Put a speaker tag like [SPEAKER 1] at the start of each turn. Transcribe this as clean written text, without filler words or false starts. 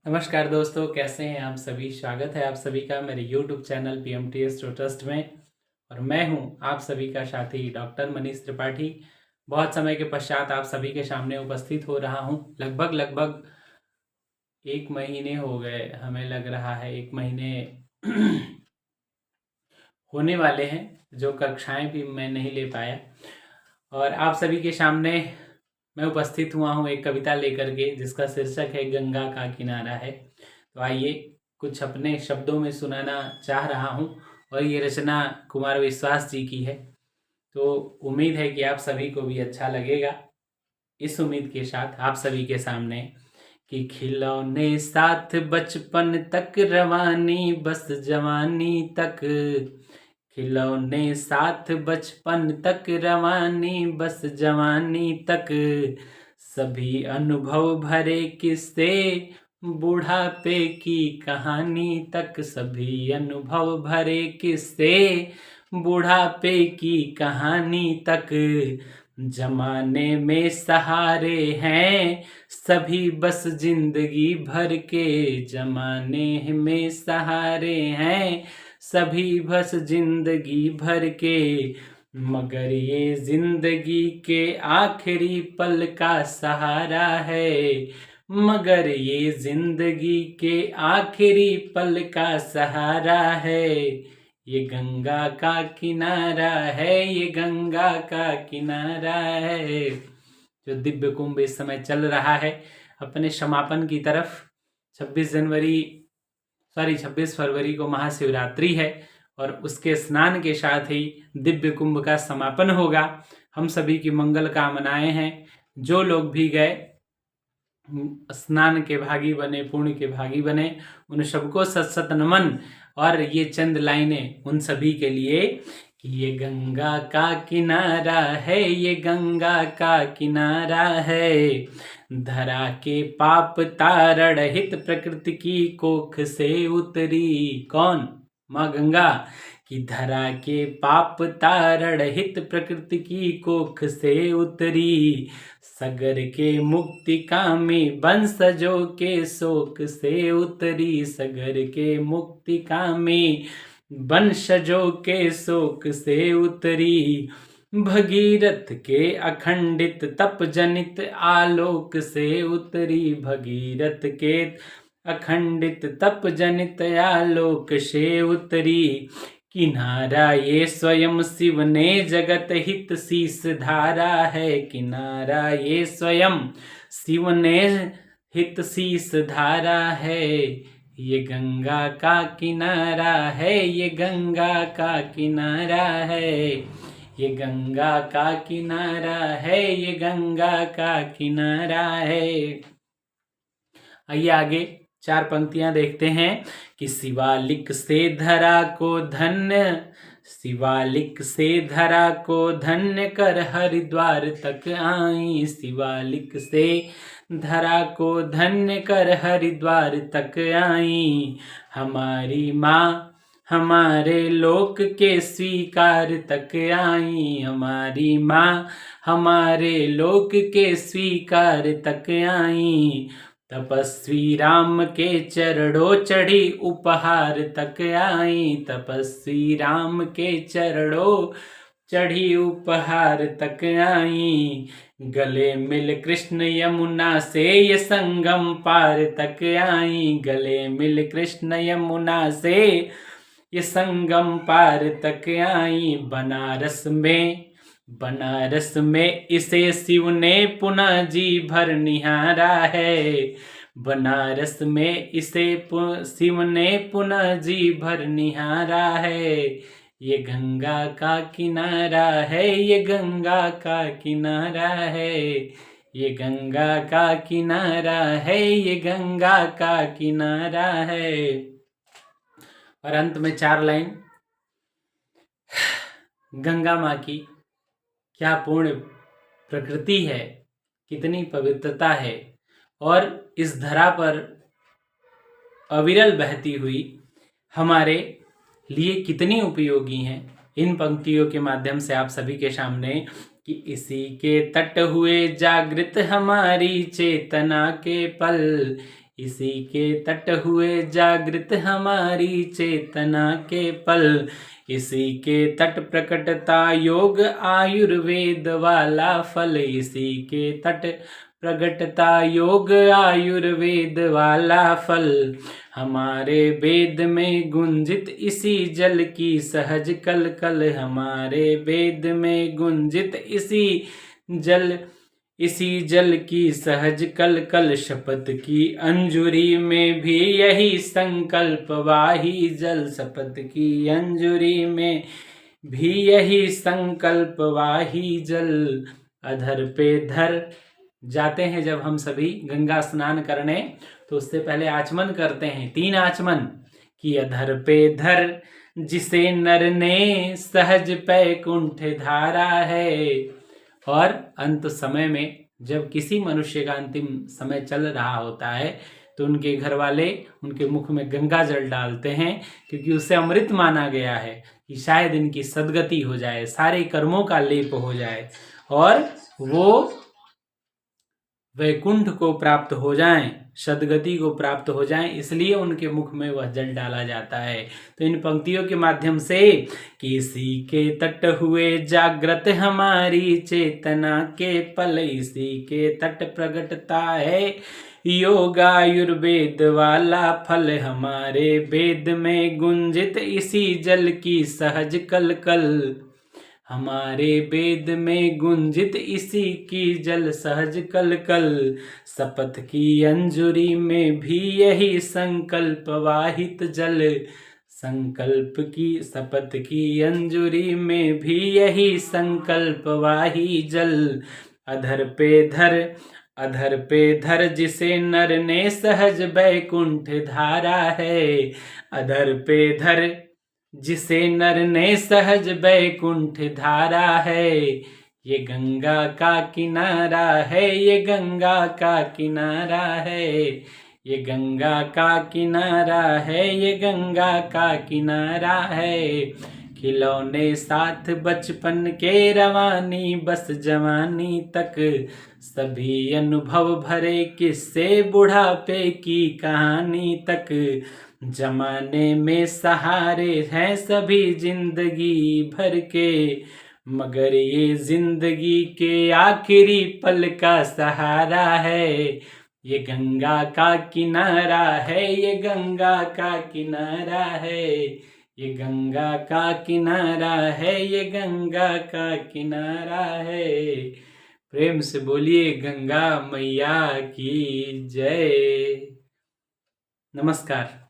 [SPEAKER 1] नमस्कार दोस्तों, कैसे हैं आप सभी। स्वागत है आप सभी का मेरे YouTube चैनल PMTS ट्रस्ट में। और मैं हूं आप सभी का साथी डॉक्टर मनीष त्रिपाठी। बहुत समय के पश्चात आप सभी के सामने उपस्थित हो रहा हूं। लगभग 1 महीने हो गए, हमें लग रहा है 1 महीने होने वाले हैं जो कक्षाएं भी मैं नहीं ले पाया। और आप सभी के सामने मैं उपस्थित हुआ हूँ एक कविता लेकर के, जिसका शीर्षक है गंगा का किनारा है। तो आइए कुछ अपने शब्दों में सुनाना चाह रहा हूँ। और ये रचना कुमार विश्वास जी की है। तो उम्मीद है कि आप सभी को भी अच्छा लगेगा। इस उम्मीद के साथ आप सभी के सामने कि खिलौने साथ बचपन तक रवानी बस जवानी तक, खिलौने साथ बचपन तक रवानी बस जवानी तक, सभी अनुभव भरे किस्से बुढ़ापे की कहानी तक, सभी अनुभव भरे किस्से बुढ़ापे की कहानी तक, जमाने में सहारे हैं सभी बस जिंदगी भर के, जमाने में सहारे हैं सभी बस जिंदगी भर के, मगर ये जिंदगी के आखिरी पल का सहारा है, मगर ये जिंदगी के आखिरी पल का सहारा है, ये गंगा का किनारा है, ये गंगा का किनारा है। जो दिव्य कुंभ इस समय चल रहा है अपने समापन की तरफ। 26 फरवरी को महाशिवरात्रि है और उसके स्नान के साथ ही दिव्य कुंभ का समापन होगा। हम सभी की मंगल कामनाएं हैं। जो लोग भी गए स्नान के भागी बने, पुण्य के भागी बने, उन सबको सत सत नमन। और ये चंद लाइनें उन सभी के लिए कि ये गंगा का किनारा है, ये गंगा का किनारा है, धरा के पाप तारण हित प्रकृति की कोख से उतरी। कौन? माँ गंगा। कि धरा के पाप तारण हित प्रकृति की कोख से उतरी, सगर के मुक्ति कामी वंशजों के शोक से उतरी, सगर के मुक्ति कामी वंशजों के शोक से उतरी, भगीरथ के अखंडित तप जनित आलोक से उतरी, भगीरथ के अखंडित तप जनित आलोक से उतरी, किनारा ये स्वयं शिव ने जगत हित शीस धारा है, किनारा ये स्वयं शिव ने हित शीस धारा है, ये गंगा का किनारा है, ये गंगा का किनारा है, ये गंगा का किनारा है, ये गंगा का किनारा है। आइए आगे 4 पंक्तियां देखते हैं कि शिवालिक से धरा को धन्य, शिवालिक से धरा को धन्य कर हरिद्वार तक आई, शिवालिक से धरा को धन्य कर हरिद्वार तक आई, हमारी माँ हमारे लोक के स्वीकार तक आई, हमारी माँ हमारे लोक के स्वीकार तक आई, तपस्वी राम के चरणों चढ़ी उपहार तक आई, तपस्वी राम के चरणों चढ़ी उपहार तक आई, गले मिल कृष्ण यमुना से ये संगम पार तक आई, गले मिल कृष्ण यमुना से ये संगम पार तक आई, बनारस में इसे शिव ने पुनः जी भर निहारा है, बनारस में इसे शिव ने पुनः जी भर निहारा है, ये गंगा का किनारा है, ये गंगा का किनारा है, ये गंगा का किनारा है, ये गंगा का किनारा है। और अंत में 4 लाइन। गंगा माँ की क्या पूर्ण प्रकृति है, कितनी पवित्रता है, और इस धरा पर अविरल बहती हुई हमारे लिए कितनी उपयोगी हैं। इन पंक्तियों के माध्यम से आप सभी के सामने कि इसी के तट हुए जागृत हमारी चेतना के पल, इसी के तट हुए जागृत हमारी चेतना के पल। इसी के तट प्रकटता योग आयुर्वेद वाला फल। इसी के तट प्रगटता योग आयुर्वेद वाला फल। हमारे वेद में गुंजित इसी जल की सहज कल कल। हमारे वेद में गुंजित इसी जल की सहज कल कल। शपथ की अंजुरी में भी यही संकल्प वाही जल। शपथ की अंजुरी में भी यही संकल्प वाही जल। अधर पे धर जाते हैं जब हम सभी गंगा स्नान करने, तो उससे पहले आचमन करते हैं 3 आचमन कि अधर पे धर जिसे नर ने सहज पैकुंठ धारा है। और अंत समय में जब किसी मनुष्य का अंतिम समय चल रहा होता है तो उनके घर वाले उनके मुख में गंगा जल डालते हैं, क्योंकि उसे अमृत माना गया है कि शायद इनकी सद्गति हो जाए, सारे कर्मों का लेप हो जाए और वो वैकुंठ को प्राप्त हो जाएं, सद्गति को प्राप्त हो जाएं, इसलिए उनके मुख में वह जल डाला जाता है। तो इन पंक्तियों के माध्यम से किसी के तट हुए जागृत हमारी चेतना के पल। इसी के तट प्रगटता है योगायुर्वेद वाला फल। हमारे वेद में गुंजित इसी जल की सहज कल कल। हमारे वेद में गुंजित इसी की जल सहज कल कल। शपथ की अंजुरी में भी यही संकल्प वाहित जल। शपथ की अंजुरी में भी यही संकल्प वाही जल। अधर पे धर जिसे नर ने सहज बैकुंठ धारा है। अधर पे धर जिसे नर ने सहज बैकुंठ धारा है। ये गंगा का किनारा है, ये गंगा का किनारा है। ये गंगा का किनारा है, ये गंगा का किनारा है। खिलौने साथ बचपन के रवानी बस जवानी तक। सभी अनुभव भरे किस्से बुढ़ापे की कहानी तक। जमाने में सहारे हैं सभी जिंदगी भर के, मगर ये जिंदगी के आखिरी पल का सहारा है। ये गंगा का किनारा है, ये गंगा का किनारा है। ये गंगा का किनारा है, ये गंगा का किनारा है। प्रेम से बोलिए गंगा मैया की जय। नमस्कार।